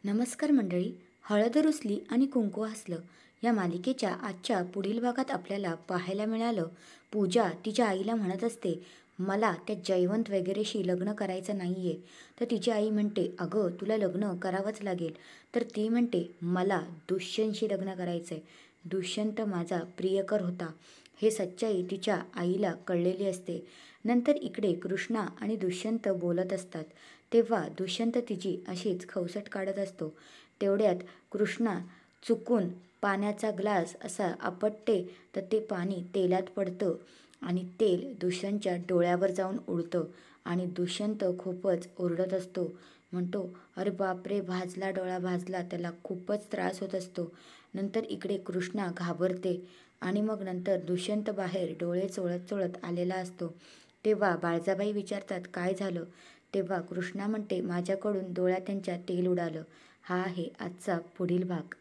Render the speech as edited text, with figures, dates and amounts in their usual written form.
नमस्कार मंडळी. हळद रुसली आणि कुंकू हसलं या मालिकेच्या आजच्या पुढील भागात आपल्याला पाहायला मिळालं, पूजा तिच्या आईला म्हणत असते, मला त्या जयवंत वगैरेशी लग्न करायचं नाही आहे. तर तिची आई म्हणते, अगं तुला लग्न करावंच लागेल. तर ती म्हणते, मला दुष्यंतशी लग्न करायचं आहे. दुष्यंत माझा प्रियकर होता. हे सच्चाई तिच्या आईला कळलेली असते. नंतर इकडे कृष्णा आणि दुष्यंत बोलत असतात. तेव्हा दुष्यंत तिची अशीच खवसट काढत असतो. तेवढ्यात कृष्णा चुकून पाण्याचा ग्लास असा आपटते तर ते पाणी तेलात पडतं आणि तेल दुष्यंतच्या डोळ्यावर जाऊन उडतं आणि दुष्यंत खूपच ओरडत असतो. म्हणतो, अरे बापरे, भाजला डोळा भाजला. त्याला खूपच त्रास होत असतो. नंतर इकडे कृष्णा घाबरते आणि मग नंतर दुष्यंत बाहेर डोळे चोळत चोळत आलेला असतो. तेव्हा बाळजाबाई विचारतात, काय झालं? तेव्हा कृष्णा म्हणते, माझ्याकडून डोळ्यात त्यांच्या तेल उडालं. हा आहे आजचा पुढील भाग.